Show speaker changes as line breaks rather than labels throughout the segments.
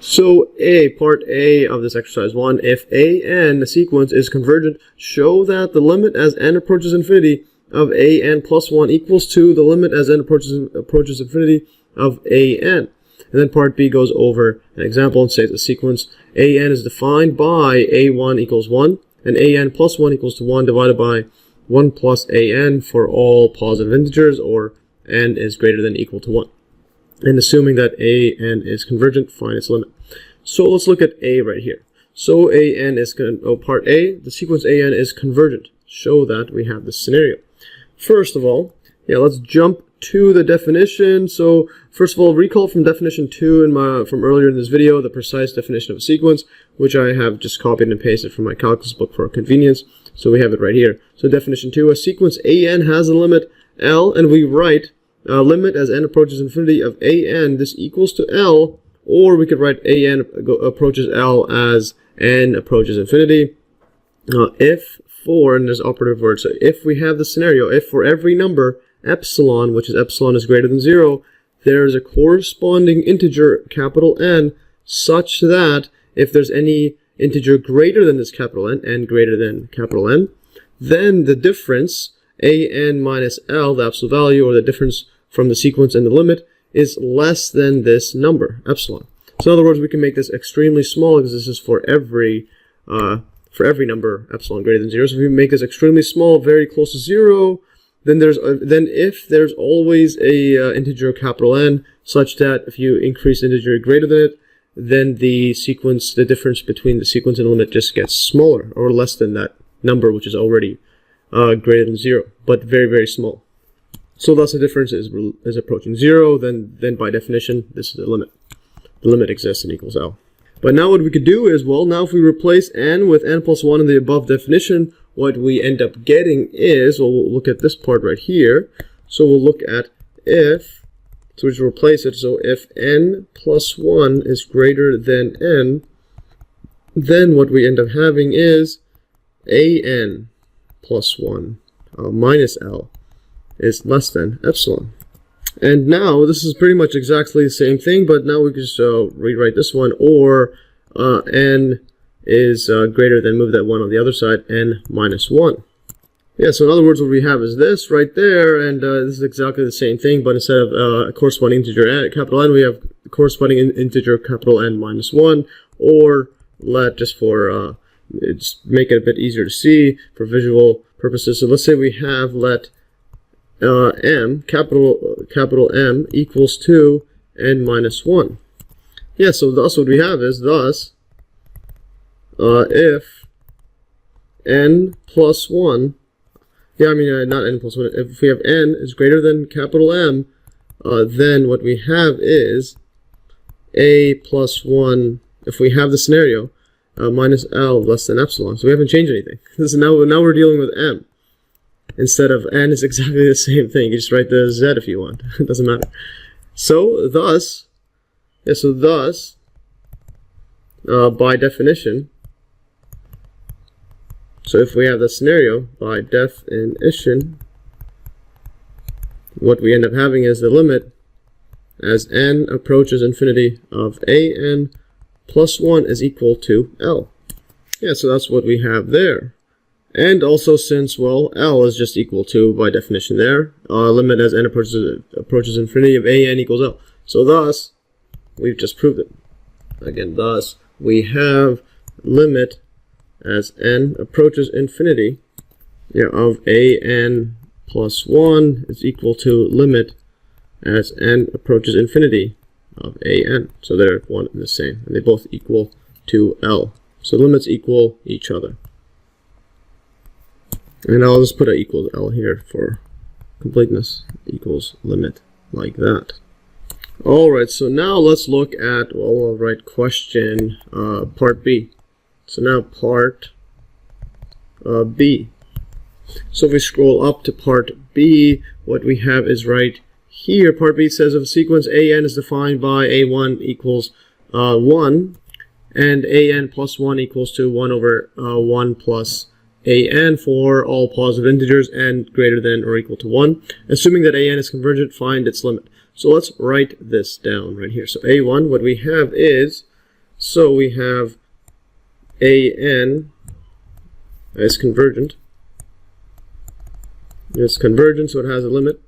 So part A of this exercise 1, if an, the sequence, is convergent, show that the limit as n approaches infinity of an plus 1 equals to the limit as n approaches infinity of an. And then part B goes over an example and says the sequence an is defined by a1 equals 1 and an plus 1 equals to 1 divided by 1 plus an for all positive integers, or n is greater than or equal to 1. And assuming that an is convergent, find its limit. So let's look at A right here. So an is part A, the sequence an is convergent. Show that we have this scenario. First of all, let's jump to the definition. So first of all, recall from definition 2 from earlier in this video, the precise definition of a sequence, which I have just copied and pasted from my calculus book for convenience. So we have it right here. So definition 2, a sequence an has a limit L, and we write limit as n approaches infinity of an, this equals to L, or we could write an approaches L as n approaches infinity. If for, and there's operative words, so if we have the scenario, if for every number epsilon, which is epsilon is greater than 0, there is a corresponding integer capital N, such that if there's any integer greater than this capital N greater than capital N, then the difference an minus L, the absolute value, or the difference from the sequence and the limit, is less than this number, epsilon. So in other words, we can make this extremely small because this is for every number epsilon greater than 0. So if we make this extremely small, very close to 0, then if there's always a integer capital N, such that if you increase integer greater than it, then the difference between the sequence and the limit just gets smaller, or less than that number, which is already greater than 0, but very, very small. So thus the difference is approaching 0, then by definition, this is the limit. The limit exists and equals L. But now what we could do is, well, now if we replace n with n plus 1 in the above definition, what we end up getting is, well, we'll look at this part right here. So we'll look at if, so we just replace it. So if n plus 1 is greater than n, then what we end up having is an plus 1 minus L is less than epsilon. And now this is pretty much exactly the same thing, but now we can just rewrite this one, or n is greater than, move that 1 on the other side, n minus 1. Yeah, so in other words, what we have is this right there, and this is exactly the same thing, but instead of a corresponding integer capital N, we have corresponding integer capital N minus 1, or just for just make it a bit easier to see for visual purposes. So let's say we have let m, capital M, equals to n minus 1. Yeah, so thus what we have is, if n plus 1, not n plus 1, if we have n is greater than capital M, then what we have is a plus 1, if we have the scenario, minus L less than epsilon. So we haven't changed anything. This is now we're dealing with M. Instead of n is exactly the same thing. You just write the z if you want. It doesn't matter. So thus, by definition, so if we have the scenario, by definition, what we end up having is the limit as n approaches infinity of an plus 1 is equal to L. Yeah, so that's what we have there. And also, since, well, L is just equal to, by definition there, limit as n approaches infinity of an equals L. So thus, we've just proved it. Again, thus, we have limit as n approaches infinity of an plus 1 is equal to limit as n approaches infinity of an. So they're one and the same, and they both equal to L. So limits equal each other. And I'll just put an equals L here for completeness, equals limit, like that. Alright, so now let's look at, well, I'll write question part B. So now part B. So if we scroll up to part B, what we have is right here. Part B says if a sequence an is defined by a1 equals 1, and an plus 1 equals to 1 over 1 plus an for all positive integers n greater than or equal to 1. Assuming that an is convergent, find its limit. So let's write this down right here. So a1, what we have is So we have an is convergent. It's convergent, so it has a limit.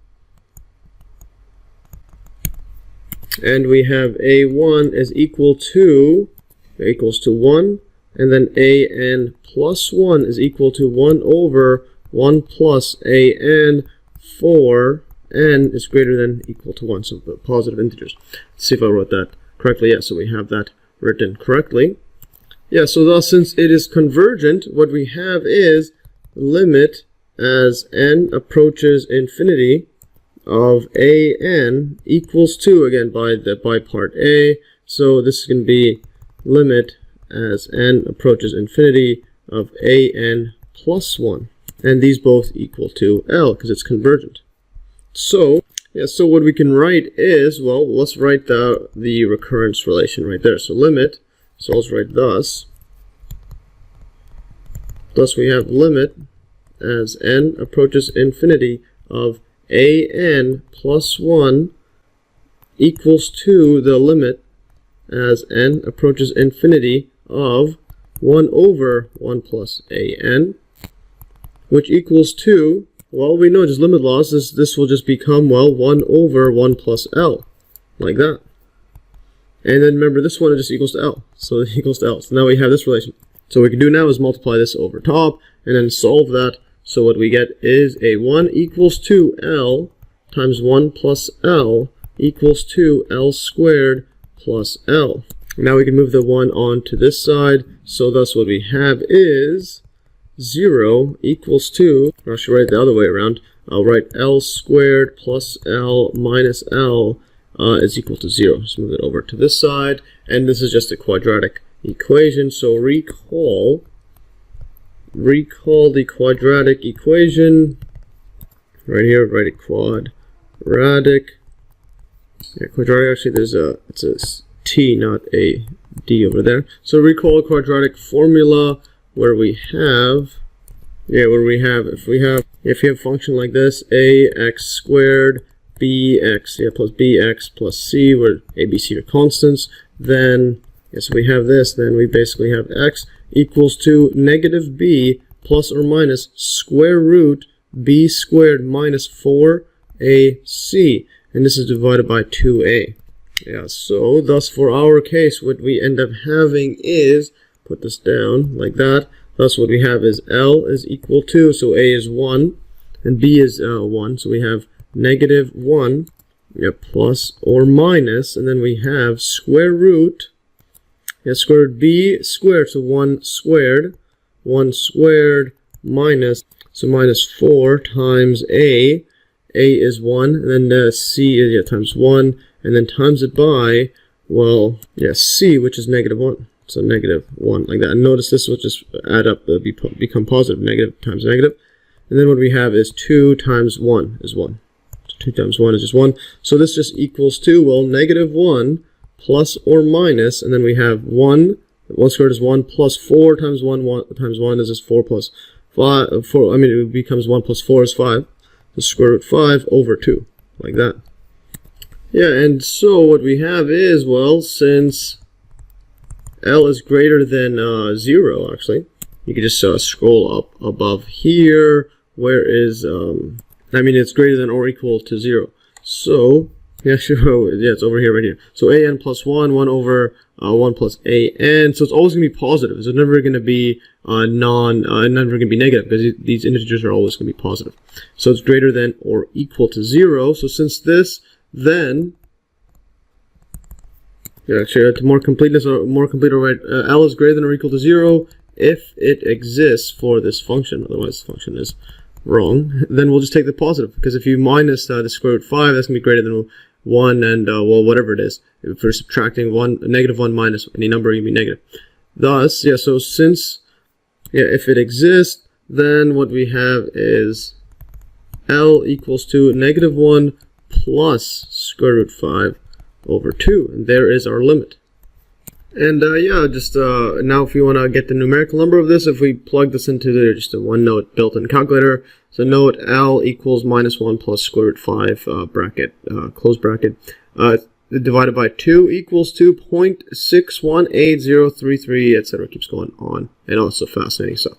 And we have a1 is equals to 1, and then an plus 1 is equal to 1 over 1 plus an for n is greater than equal to 1, so positive integers. Let's see if I wrote that correctly. Yeah, so we have that written correctly. Yeah, so thus, since it is convergent, what we have is limit as n approaches infinity of an equals 2, again by part A. So this is going to be limit as n approaches infinity of an plus 1. And these both equal to L because it's convergent. So, yeah, so what we can write is, well, let's write the recurrence relation right there. So limit, so let's write thus. Thus we have limit as n approaches infinity of an plus 1 equals to the limit as n approaches infinity of 1 over 1 plus an, which equals to, well, we know just limit laws, this will just become, well, 1 over 1 plus L, like that. And then remember, this one just equals to L, so it equals to L. So now we have this relation. So what we can do now is multiply this over top, and then solve that. So what we get is a1 equals to L times 1 plus L equals to L squared plus L. Now we can move the 1 on to this side, so thus what we have is 0 equals to, or I should write it the other way around, I'll write L squared plus L minus L is equal to 0. Let's move it over to this side, and this is just a quadratic equation, so recall the quadratic equation. Right here, write it quadratic. Yeah, quadratic, actually it's a T, not a D over there. So recall quadratic formula where we have, if you have a function like this, ax squared bx, plus bx plus c, where a, b, c are constants, then, so we have this, then we basically have x equals to negative b plus or minus square root b squared minus 4ac, and this is divided by 2a. Yeah, so thus for our case, what we end up having is, put this down like that, thus what we have is L is equal to, so a is 1, and b is 1, so we have negative 1, plus or minus, and then we have square root, square root b squared, so 1 squared minus, so minus 4 times a is 1, and then c is times 1, and then times it by, well, c, which is negative 1. So negative 1, like that. And notice this will just add up, become positive, negative times negative. And then what we have is 2 times 1 is 1. So 2 times 1 is just 1. So this just equals to, well, negative 1 plus or minus, and then we have 1 squared is 1 plus 4 times 1 times 1 is just 4 plus 5, 4, it becomes 1 plus 4 is 5. So square root 5 over 2, like that. Yeah, and so what we have is, well, since L is greater than 0, actually, you can just scroll up above here, where is, it's greater than or equal to 0. So, it's over here, right here. So an plus 1 over 1 plus an, so it's always going to be positive. So it's never going to be never going to be negative, because these integers are always going to be positive. So it's greater than or equal to 0. So since this, then, actually, to more completeness, or more complete, I'll write L is greater than or equal to 0 if it exists for this function. Otherwise, the function is wrong. Then we'll just take the positive, because if you minus the square root 5, that's going to be greater than 1, and well, whatever it is. If we're subtracting negative 1 minus any number, you can be negative. Thus, so since, if it exists, then what we have is L equals to negative 1 plus square root 5 over 2, and there is our limit. And now if you want to get the numerical number of this, if we plug this into just a one-note built-in calculator, so note L equals minus 1 plus square root 5 bracket, close bracket. divided by 2 equals to 0.618033, etc. Keeps going on. And also fascinating stuff.